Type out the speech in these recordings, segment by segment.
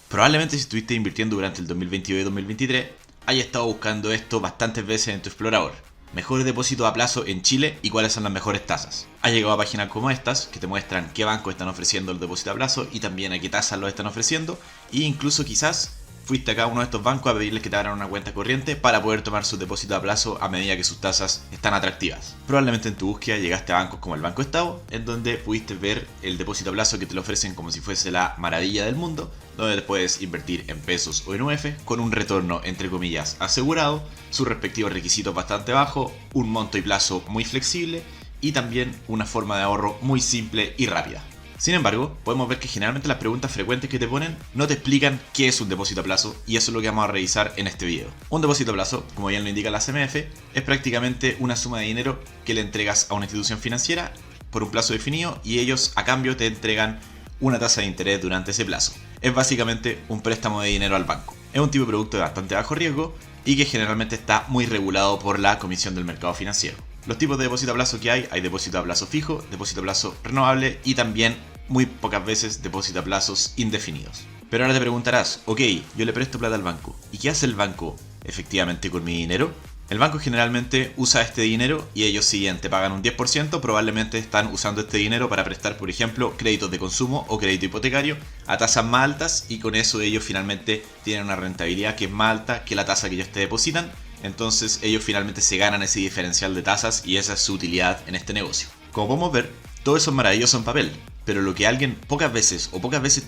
Probablemente si estuviste invirtiendo durante el 2022 y 2023, hayas estado buscando esto bastantes veces en tu explorador. Mejores depósitos a plazo en Chile y cuáles son las mejores tasas. Has llegado a páginas como estas que te muestran qué bancos están ofreciendo el depósito a plazo y también a qué tasas lo están ofreciendo, e incluso quizás fuiste a cada uno de estos bancos a pedirles que te abran una cuenta corriente para poder tomar sus depósitos a plazo a medida que sus tasas están atractivas. Probablemente en tu búsqueda llegaste a bancos como el Banco Estado, en donde pudiste ver el depósito a plazo que te lo ofrecen como si fuese la maravilla del mundo, donde puedes invertir en pesos o en UF con un retorno entre comillas asegurado, sus respectivos requisitos bastante bajos, un monto y plazo muy flexible y también una forma de ahorro muy simple y rápida. Sin embargo, podemos ver que generalmente las preguntas frecuentes que te ponen no te explican qué es un depósito a plazo, y eso es lo que vamos a revisar en este video. Un depósito a plazo, como bien lo indica la CMF, es prácticamente una suma de dinero que le entregas a una institución financiera por un plazo definido y ellos a cambio te entregan una tasa de interés durante ese plazo. Es básicamente un préstamo de dinero al banco. Es un tipo de producto de bastante bajo riesgo y que generalmente está muy regulado por la Comisión del Mercado Financiero. Los tipos de depósito a plazo que hay depósito a plazo fijo, depósito a plazo renovable y también muy pocas veces depósito a plazos indefinidos. Pero ahora te preguntarás, ok, yo le presto plata al banco, ¿y qué hace el banco efectivamente con mi dinero? El banco generalmente usa este dinero y ellos siguen, te pagan un 10%, probablemente están usando este dinero para prestar, por ejemplo, créditos de consumo o crédito hipotecario a tasas más altas, y con eso ellos finalmente tienen una rentabilidad que es más alta que la tasa que ellos te depositan. Entonces ellos finalmente se ganan ese diferencial de tasas y esa es su utilidad en este negocio. Como podemos ver, todo eso es maravilloso en papel, pero lo que alguien pocas veces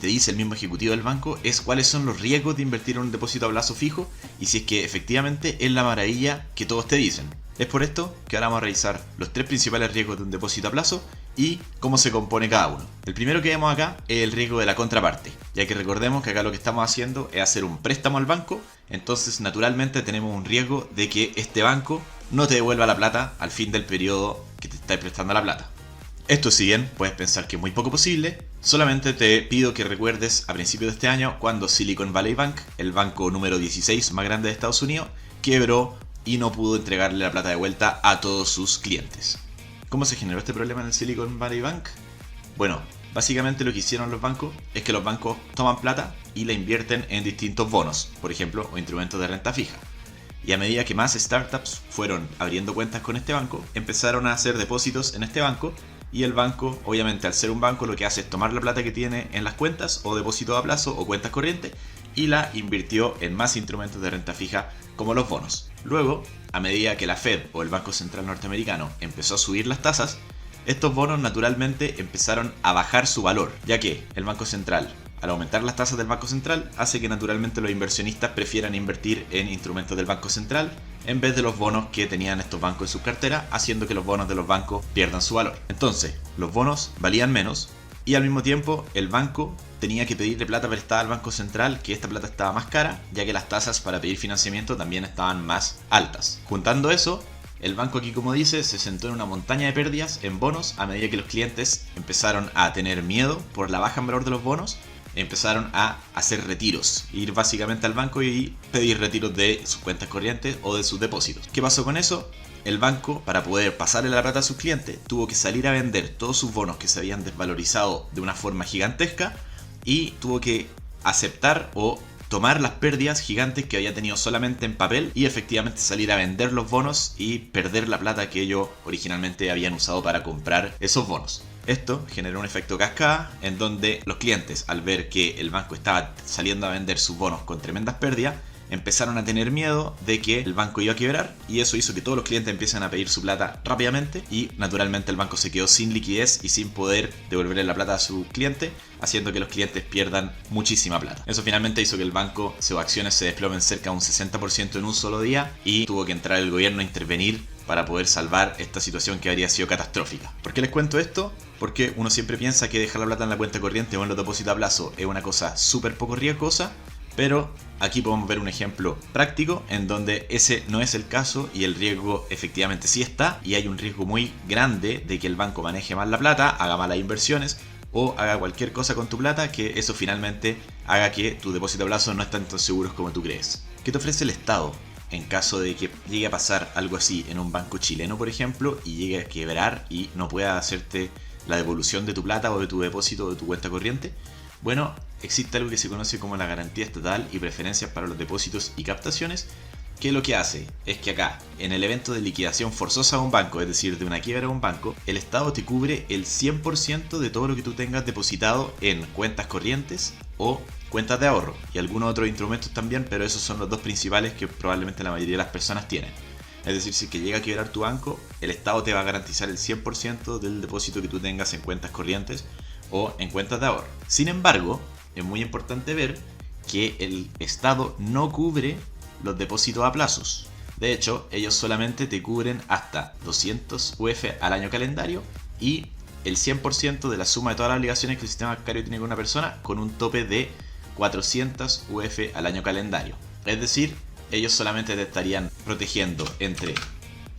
te dice el mismo ejecutivo del banco es cuáles son los riesgos de invertir en un depósito a plazo fijo y si es que efectivamente es la maravilla que todos te dicen. Es por esto que ahora vamos a revisar los tres principales riesgos de un depósito a plazo y cómo se compone cada uno. El primero que vemos acá es el riesgo de la contraparte, ya que recordemos que acá lo que estamos haciendo es hacer un préstamo al banco, entonces naturalmente tenemos un riesgo de que este banco no te devuelva la plata al fin del periodo que te está prestando la plata. Esto, si bien puedes pensar que es muy poco posible, solamente te pido que recuerdes a principios de este año cuando Silicon Valley Bank, el banco número 16 más grande de Estados Unidos, quebró y no pudo entregarle la plata de vuelta a todos sus clientes. ¿Cómo se generó este problema en el Silicon Valley Bank? Bueno, básicamente lo que hicieron los bancos es que los bancos toman plata y la invierten en distintos bonos, por ejemplo, o instrumentos de renta fija. Y a medida que más startups fueron abriendo cuentas con este banco, empezaron a hacer depósitos en este banco. Y el banco, obviamente al ser un banco, lo que hace es tomar la plata que tiene en las cuentas o depósitos a plazo o cuentas corrientes y la invirtió en más instrumentos de renta fija como los bonos. Luego, a medida que la Fed o el Banco Central Norteamericano empezó a subir las tasas, estos bonos naturalmente empezaron a bajar su valor, ya que el Banco Central, al aumentar las tasas del Banco Central, hace que naturalmente los inversionistas prefieran invertir en instrumentos del Banco Central en vez de los bonos que tenían estos bancos en sus carteras, haciendo que los bonos de los bancos pierdan su valor. Entonces, los bonos valían menos y al mismo tiempo el banco tenía que pedirle plata prestada al Banco Central, que esta plata estaba más cara, ya que las tasas para pedir financiamiento también estaban más altas. Juntando eso, el banco aquí, como dice, se sentó en una montaña de pérdidas en bonos a medida que los clientes empezaron a tener miedo por la baja en valor de los bonos. Empezaron a hacer retiros, ir básicamente al banco y pedir retiros de sus cuentas corrientes o de sus depósitos. ¿Qué pasó con eso? El banco, para poder pasarle la plata a sus clientes, tuvo que salir a vender todos sus bonos que se habían desvalorizado de una forma gigantesca y tuvo que aceptar o tomar las pérdidas gigantes que había tenido solamente en papel y efectivamente salir a vender los bonos y perder la plata que ellos originalmente habían usado para comprar esos bonos. Esto generó un efecto cascada en donde los clientes, al ver que el banco estaba saliendo a vender sus bonos con tremendas pérdidas, empezaron a tener miedo de que el banco iba a quebrar, y eso hizo que todos los clientes empiecen a pedir su plata rápidamente y naturalmente el banco se quedó sin liquidez y sin poder devolverle la plata a su cliente, haciendo que los clientes pierdan muchísima plata. Eso finalmente hizo que el banco, sus acciones se desplomen cerca de un 60% en un solo día y tuvo que entrar el gobierno a intervenir para poder salvar esta situación que habría sido catastrófica. ¿Por qué les cuento esto? Porque uno siempre piensa que dejar la plata en la cuenta corriente o en los depósitos a plazo es una cosa súper poco riesgosa, pero aquí podemos ver un ejemplo práctico en donde ese no es el caso y el riesgo efectivamente sí está, y hay un riesgo muy grande de que el banco maneje mal la plata, haga malas inversiones o haga cualquier cosa con tu plata que eso finalmente haga que tu depósito a plazo no estén tan seguros como tú crees. ¿Qué te ofrece el Estado en caso de que llegue a pasar algo así en un banco chileno, por ejemplo, y llegue a quebrar y no pueda hacerte la devolución de tu plata o de tu depósito o de tu cuenta corriente? Bueno, existe algo que se conoce como la garantía estatal y preferencias para los depósitos y captaciones, que lo que hace es que acá, en el evento de liquidación forzosa de un banco, es decir, de una quiebra de un banco, el Estado te cubre el 100% de todo lo que tú tengas depositado en cuentas corrientes o cuentas de ahorro, y algunos otros instrumentos también, pero esos son los dos principales que probablemente la mayoría de las personas tienen. Es decir, si es que llega a quebrar tu banco, el Estado te va a garantizar el 100% del depósito que tú tengas en cuentas corrientes o en cuentas de ahorro. Sin embargo, es muy importante ver que el Estado no cubre los depósitos a plazos. De hecho, ellos solamente te cubren hasta 200 UF al año calendario y el 100% de la suma de todas las obligaciones que el sistema bancario tiene con una persona, con un tope de 400 UF al año calendario. Es decir, ellos solamente te estarían protegiendo entre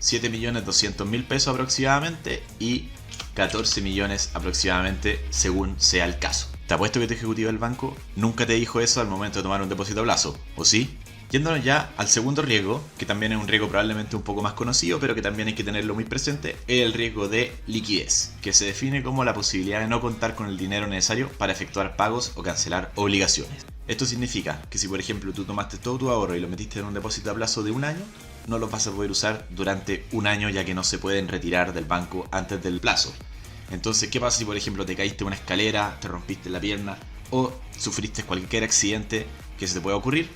7.200.000 pesos aproximadamente y 14 millones aproximadamente, según sea el caso. Te apuesto que tu ejecutivo del banco nunca te dijo eso al momento de tomar un depósito a plazo, ¿o sí? Yéndonos ya al segundo riesgo, que también es un riesgo probablemente un poco más conocido, pero que también hay que tenerlo muy presente, es el riesgo de liquidez, que se define como la posibilidad de no contar con el dinero necesario para efectuar pagos o cancelar obligaciones. Esto significa que si por ejemplo tú tomaste todo tu ahorro y lo metiste en un depósito a plazo de un año, no los vas a poder usar durante un año, ya que no se pueden retirar del banco antes del plazo. Entonces, ¿qué pasa si por ejemplo te caíste de una escalera, te rompiste la pierna o sufriste cualquier accidente que se te pueda ocurrir?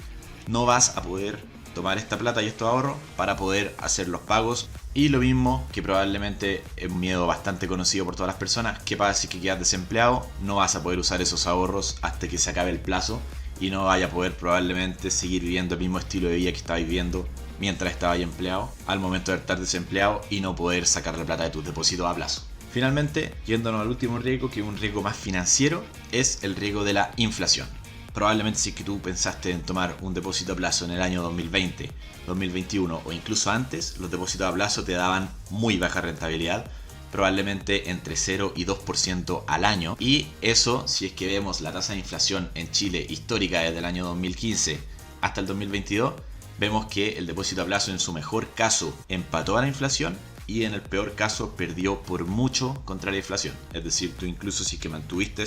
No vas a poder tomar esta plata y estos ahorros para poder hacer los pagos. Y lo mismo que probablemente es un miedo bastante conocido por todas las personas: ¿qué pasa si quedas desempleado? No vas a poder usar esos ahorros hasta que se acabe el plazo y no vaya a poder probablemente seguir viviendo el mismo estilo de vida que estabas viviendo mientras estabas empleado, al momento de estar desempleado y no poder sacar la plata de tus depósitos a plazo. Finalmente, yéndonos al último riesgo, que es un riesgo más financiero, es el riesgo de la inflación. Probablemente si es que tú pensaste en tomar un depósito a plazo en el año 2020, 2021 o incluso antes, los depósitos a plazo te daban muy baja rentabilidad, probablemente entre 0 y 2% al año. Y eso, si es que vemos la tasa de inflación en Chile histórica desde el año 2015 hasta el 2022, vemos que el depósito a plazo en su mejor caso empató a la inflación y en el peor caso perdió por mucho contra la inflación. Es decir, tú incluso si es que mantuviste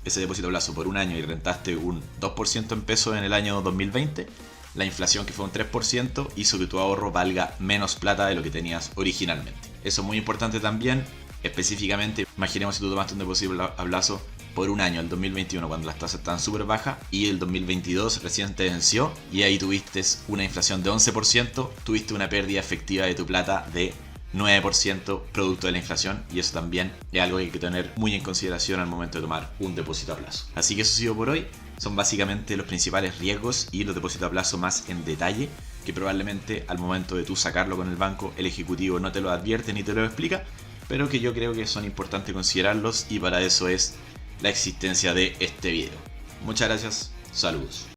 ese depósito a plazo por un año y rentaste un 2% en pesos en el año 2020, la inflación, que fue un 3%, hizo que tu ahorro valga menos plata de lo que tenías originalmente. Eso es muy importante también, específicamente, imaginemos si tú tomaste un depósito a plazo por un año, el 2021, cuando las tasas estaban súper bajas, y el 2022 recién te venció, y ahí tuviste una inflación de 11%, tuviste una pérdida efectiva de tu plata de 9% producto de la inflación, y eso también es algo que hay que tener muy en consideración al momento de tomar un depósito a plazo. Así que eso ha sido por hoy. Son básicamente los principales riesgos y los depósitos a plazo más en detalle, que probablemente al momento de tú sacarlo con el banco, el ejecutivo no te lo advierte ni te lo explica, pero que yo creo que son importantes considerarlos, y para eso es la existencia de este video. Muchas gracias, saludos.